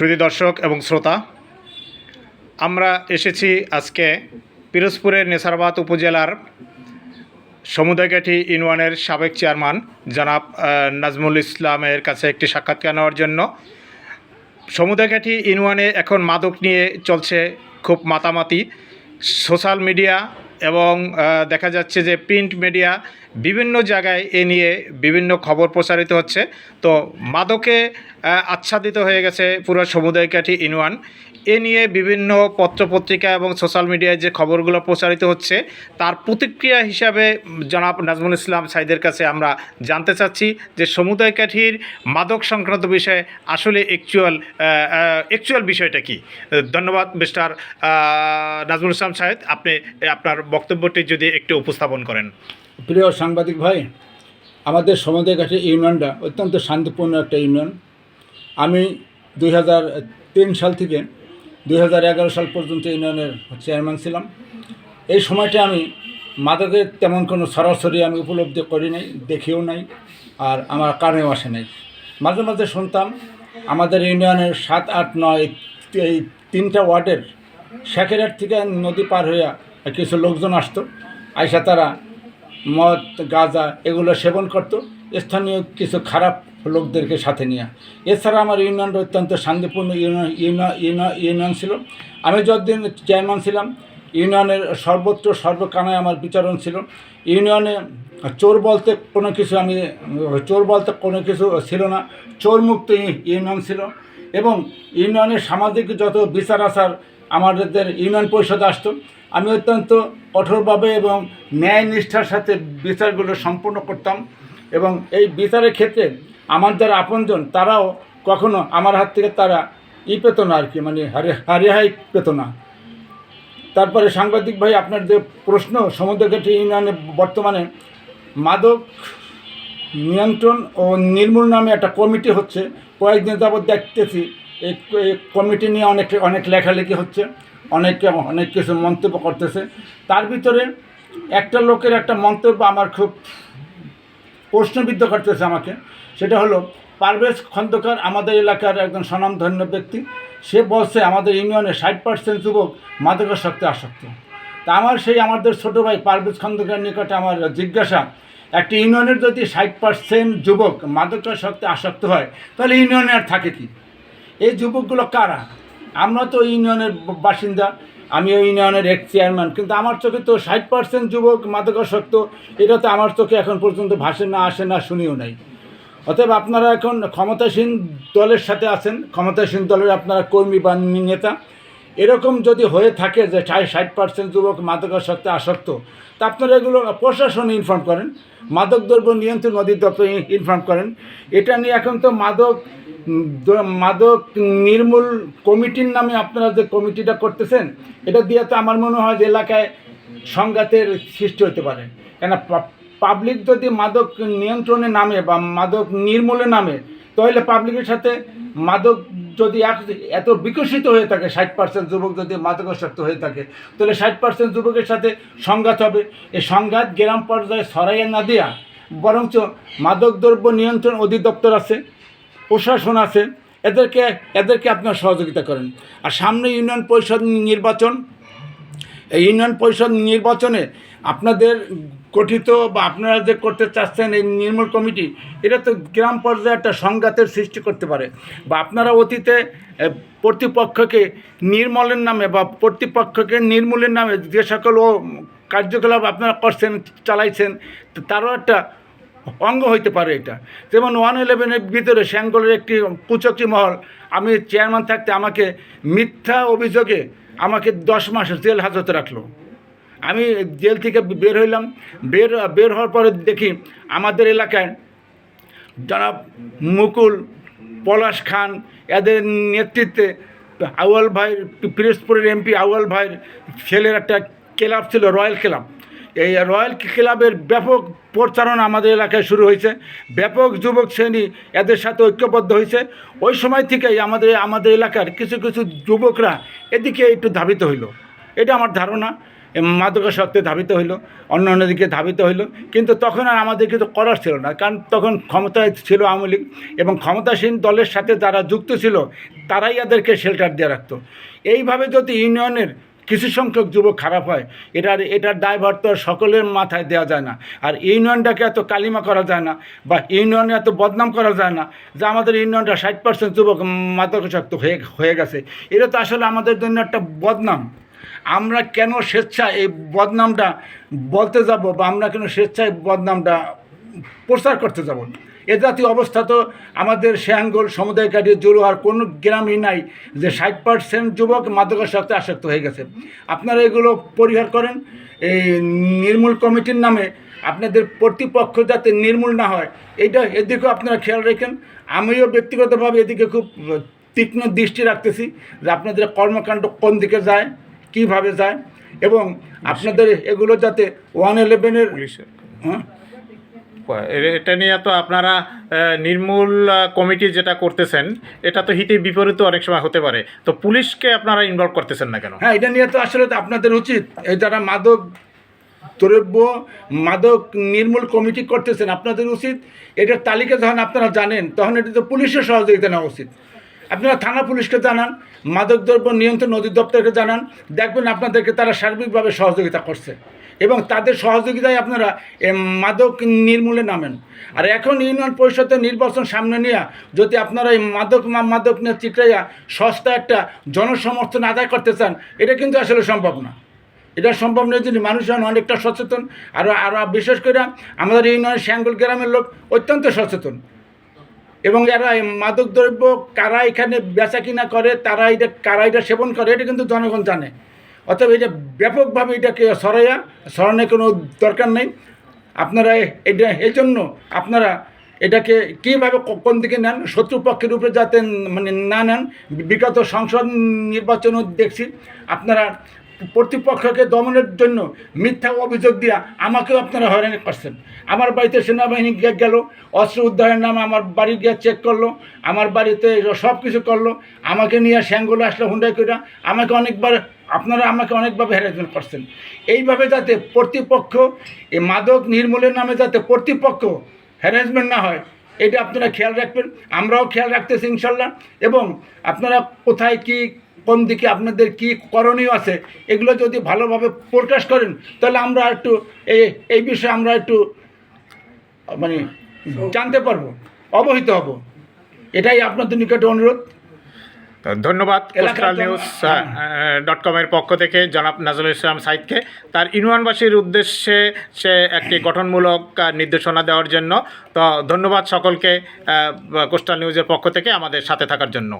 সুধী দর্শক এবং শ্রোতা, আমরা এসেছি আজকে পিরোজপুরের নেসারাবাদ উপজেলার সমুদায়কাঠি ইউনিয়নের সাবেক চেয়ারম্যান জনাব নাজমুল ইসলামের কাছে একটি সাক্ষাৎকার নেওয়ার জন্য। সমুদায়কাঠি ইউনিয়নে এখন মাদক নিয়ে চলছে খুব মাতামাতি। সোশ্যাল মিডিয়া এবং দেখা যাচ্ছে যে প্রিন্ট মিডিয়া বিভিন্ন জায়গায় এ নিয়ে বিভিন্ন খবর প্রচারিত হচ্ছে। তো মাদকে আচ্ছাদিত হয়ে গেছে পুরো সমুদায়কাঠি ইউনিয়ন। এ নিয়ে বিভিন্ন পত্রপত্রিকা এবং সোশ্যাল মিডিয়ায় যে খবরগুলো প্রচারিত হচ্ছে তার প্রতিক্রিয়া হিসাবে জনাব নাজমুল ইসলাম সাইদের কাছে আমরা জানতে চাচ্ছি যে সমুদায়কাঠির মাদক সংক্রান্ত বিষয়ে আসলে অ্যাকচুয়াল বিষয়টা কি। ধন্যবাদ মিস্টার নাজমুল ইসলাম সাইদ, আপনি আপনার বক্তব্যটি যদি একটু উপস্থাপন করেন। প্রিয় সাংবাদিক ভাই, আমাদের সমুদায়কাঠি ইউনিয়নটা অত্যন্ত শান্তিপূর্ণ একটা ইউনিয়ন। আমি 2003 সাল থেকে 2011 সাল পর্যন্ত ইউনিয়নের চেয়ারম্যান ছিলাম। এই সময়টা আমি মাদকের তেমন কোনো সরাসরি আমি উপলব্ধি করি নাই, দেখিও নাই, আর আমার কানেও আসে নাই। মাঝে মাঝে শুনতাম আমাদের ইউনিয়নের 7, 8, 9 এই 3টা ওয়ার্ডের শেখেরহাট থেকে নদী পার হইয়া কিছু লোকজন আসতো, আইসা তারা মদ গাঁজা এগুলো সেবন করত স্থানীয় কিছু খারাপ লোকদেরকে সাথে নিয়ে। এছাড়া আমার ইউনিয়নটা অত্যন্ত শান্তিপূর্ণ ইউনিয়ন ছিল। আমি যতদিন চেয়ারম্যান ছিলাম ইউনিয়নের সর্বত্র সর্বকানায় আমার বিচরণ ছিল। ইউনিয়নে চোর বলতে কোনো কিছু ছিল না, চোরমুক্ত ইউনিয়ন ছিল। এবং ইউনিয়নের সামাজিক যত বিচার আচার আমাদের ইউনিয়ন পরিষদ আসতো, আমি অত্যন্ত কঠোরভাবে এবং ন্যায় নিষ্ঠার সাথে বিচারগুলো সম্পূর্ণ করতাম। এবং এই বিচারের ক্ষেত্রে আমার যারা আপনজন তারাও কখনো আমার হাত থেকে তারা পেত না, আর কি, মানে হারিহাই পেত না। তারপরে সাংবাদিক ভাই, আপনার যে প্রশ্ন, সমুদ্রঘাটি ইউনিয়নে বর্তমানে মাদক নিয়ন্ত্রণ ও নির্মূল নামে একটা কমিটি হচ্ছে। কয়েকদিন যাবৎ দেখতেছি এই কমিটি নিয়ে অনেক লেখালেখি হচ্ছে, অনেকে অনেক কিছু মন্তব্য করতেছে। তার ভিতরে একটা লোকের একটা মন্তব্য আমার খুব প্রশ্নবিদ্ধ করতেছে আমাকে। সেটা হলো, পারভেজ খন্দকার আমাদের এলাকার একজন স্বনামধন্য ব্যক্তি, সে বলছে আমাদের ইউনিয়নে 60% যুবক মাদকাসক্তে আসক্ত। তা আমাদের ছোটো ভাই পারভেজ খন্দকার নিকটে আমার জিজ্ঞাসা, একটি ইউনিয়নের যদি 60% যুবক মাদকাসক্তে আসক্ত হয় তাহলে ইউনিয়নে আর থাকে কি? এই যুবকগুলো কারা? আমরা তো ইউনিয়নের বাসিন্দা, আমি ওই ইউনিয়নের এক চেয়ারম্যান, কিন্তু আমার চোখে তো 60% যুবক মাদকাসক্ত, এটা তো আমার চোখে এখন পর্যন্ত ভাসে না, আসে না, শুনিও নাই। অতএব আপনারা এখন ক্ষমতাসীন দলের সাথে আছেন, ক্ষমতাসীন দলের আপনারা কর্মী বা নেতা। এরকম যদি হয়ে থাকে যে 60% যুবক মাদকাসক্তে আসক্ত, তা আপনারা এগুলো প্রশাসনে ইনফর্ম করেন, মাদক দ্রব্য নিয়ন্ত্রণ অধিদপ্তর ইনফর্ম করেন। এটা নিয়ে এখন তো মাদক নির্মূল কমিটির নামে আপনারা যে কমিটিটা করতেছেন, এটা দিয়ে তো আমার মনে হয় যে এলাকায় সংঘাতের সৃষ্টি হতে পারে। কেন, পাবলিক যদি মাদক নিয়ন্ত্রণে নামে বা মাদক নির্মূলে নামে, তাহলে পাবলিকের সাথে মাদক যদি এত বিকশিত হয়ে থাকে, 60% যুবক যদি মাদকাসক্ত হয়ে থাকে, তাহলে 60% যুবকের সাথে সংঘাত হবে। এই সংঘাত গ্রাম পর্যায়ে ছড়াইয়া না দিয়া বরঞ্চ মাদক দ্রব্য নিয়ন্ত্রণ অধিদপ্তর আছে, প্রশাসন আছে, এদেরকে আপনারা সহযোগিতা করেন। আর সামনে ইউনিয়ন পরিষদ নির্বাচন, এই ইউনিয়ন পরিষদ নির্বাচনে আপনাদের গঠিত বা আপনারা যে করতে চাচ্ছেন এই নির্মূল কমিটি, এটা তো গ্রাম পর্যায়ে একটা সংঘাতের সৃষ্টি করতে পারে। বা আপনারা অতীতে প্রতিপক্ষকে নির্মূলের নামে বা প্রতিপক্ষকে নির্মূলের নামে যে সকল কার্যকলাপ আপনারা করছেন, চালাইছেন, তারও একটা অঙ্গ হইতে পারে এটা। যেমন 111-এর ভিতরে শ্যাঙ্গলের একটি কুচক্রী মহল, আমি চেয়ারম্যান থাকতে আমাকে মিথ্যা অভিযোগে আমাকে 10 মাস জেল হাজতে রাখলো। আমি জেল থেকে বের হইলাম, বের হওয়ার পরে দেখি আমাদের এলাকায় জনাব মুকুল, পলাশ খান, এদের নেতৃত্বে আউয়াল ভাই, পিরোজপুরের এমপি আউয়াল ভাইয়ের ছেলের একটা ক্লাব ছিল, রয়্যাল ক্লাব। এই রয়্যাল ক্লাবের ব্যাপক প্রচারণা আমাদের এলাকায় শুরু হয়েছে, ব্যাপক যুবক শ্রেণী এদের সাথে ঐক্যবদ্ধ হয়েছে। ওই সময় থেকেই আমাদের এলাকার কিছু যুবকরা এদিকে একটু ধাবিত হইল, এটা আমার ধারণা। মাদকাসক্তে ধাবিত হইল, অন্য অন্যদিকে ধাবিত হইল। কিন্তু তখন আর আমাদের কিছু করার ছিল না, কারণ তখন ক্ষমতায় ছিল আওয়ামী লীগ এবং ক্ষমতাসীন দলের সাথে যারা যুক্ত ছিল তারাই এদেরকে শেল্টার দিয়ে রাখতো। এইভাবে যদি ইউনিয়নের কিছু সংখ্যক যুবক খারাপ হয়, এটার দায়ভার তো আর সকলের মাথায় দেওয়া যায় না। আর ইউনিয়নটাকে এত কালিমা করা যায় না বা ইউনিয়নে এত বদনাম করা যায় না যে আমাদের ইউনিয়নটা 60% যুবক মাদকাসক্ত হয়ে গেছে। এটা তো আসলে আমাদের জন্য একটা বদনাম। আমরা কেন স্বেচ্ছায় এই বদনামটা বলতে যাব বা আমরা কেন স্বেচ্ছায় বদনামটা প্রচার করতে যাব? এ জাতীয় অবস্থা তো আমাদের শ্যাঙ্গল সমুদায় কাটিয়ে জরুয়ার কোনো গ্রামই নাই যে 60% যুবক মাদকাসক্তে আসক্ত হয়ে গেছে। আপনারা এগুলো পরিহার করেন। এই নির্মূল কমিটির নামে আপনাদের কর্তৃপক্ষ যাতে নির্মূল না হয় এদিকেও আপনারা খেয়াল রাখেন। আমিও ব্যক্তিগতভাবে এদিকে খুব তীক্ষ্ণ দৃষ্টি রাখতেছি যে আপনাদের কর্মকাণ্ড কোন দিকে যায়, কীভাবে যায়, এবং আপনাদের এগুলো যাতে 111-এর হ্যাঁ এটা নিয়ে তো আপনারা নির্মূল কমিটি যেটা করতেছেন এটা তো হিতে বিপরীত অনেক সময় হতে পারে, তো পুলিশকে আপনারা ইনভলভ করতেছেন না কেন? হ্যাঁ, এটা নিয়ে তো আসলে তো আপনাদের উচিত, এই যারা মাদক নির্মূল কমিটি করতেছেন আপনাদের উচিত এটার তালিকা যখন আপনারা জানেন তখন এটা তো পুলিশের সহযোগিতা নেওয়া উচিত। আপনারা থানা পুলিশকে জানান, মাদকদ্রব্য নিয়ন্ত্রণ অধিদপ্তরকে জানান, দেখবেন আপনাদেরকে তারা সার্বিকভাবে সহযোগিতা করছে এবং তাদের সহযোগিতায় আপনারা মাদক নির্মূলে নামেন। আর এখন ইউনিয়ন পরিষদের নির্বাচন সামনে নিয়ে যদি আপনারা এই মাদক নিয়ে চিকড়াইয়া সস্তা একটা জনসমর্থন আদায় করতে চান, এটা কিন্তু আসলে সম্ভব না। এটা সম্ভব নয় যদি মানুষজন অনেকটা সচেতন। আর বিশেষ করে আমাদের ইউনিয়নের শ্যাঙ্গল গ্রামের লোক অত্যন্ত সচেতন এবং এরা মাদকদ্রব্য কারা এখানে বেচা কিনা করে, কারা এটা সেবন করে এটা কিন্তু জনগণ জানে। অতএব এটা ব্যাপকভাবে এটাকে সরানোর কোনো দরকার নেই। আপনারা এই জন্য আপনারা এটাকে কীভাবে কোন দিকে নেন, শত্রুপক্ষের উপরে যাতে মানে না নেন। বিগত সংসদ নির্বাচনও দেখছি আপনারা কর্তৃপক্ষকে দমনের জন্য মিথ্যা অভিযোগ দিয়া আমাকেও আপনারা হয়রানি করছেন। আমার বাড়িতে সেনাবাহিনী গেল, অস্ত্র উদ্ধারের নামে আমার বাড়ি গিয়ে চেক করলো, আমার বাড়িতে সব কিছু করলো, আমাকে নিয়ে শ্যাঙ্গলে আসলো হুন্ডাই করে, আপনারা আমাকে অনেকভাবে হ্যারাসমেন্ট করছেন। এইভাবে যাতে কর্তৃপক্ষ এই মাদক নির্মূলের নামে যাতে কর্তৃপক্ষ হ্যারাসমেন্ট না হয় এটা আপনারা খেয়াল রাখবেন। আমরাও খেয়াল রাখতেছি ইনশাল্লাহ। এবং আপনারা কোথায় কি কোন দিকে আপনাদের কি করণীয় আছে এগুলো যদি ভালোভাবে প্রকাশ করেন তাহলে আমরা একটু এই বিষয়ে আমরা একটু মানে জানতে পারবো, অবহিত হব। এটাই আপনাদের নিকটে অনুরোধ। ধন্যবাদ coastalnews.com-এর পক্ষ থেকে জনাব নাজরুল ইসলাম সাইদকে তার ইউনিয়নবাসীর উদ্দেশ্যে সে একটি গঠনমূলক নির্দেশনা দেওয়ার জন্য। তো ধন্যবাদ সকলকে কোস্টাল নিউজের পক্ষ থেকে আমাদের সাথে থাকার জন্য।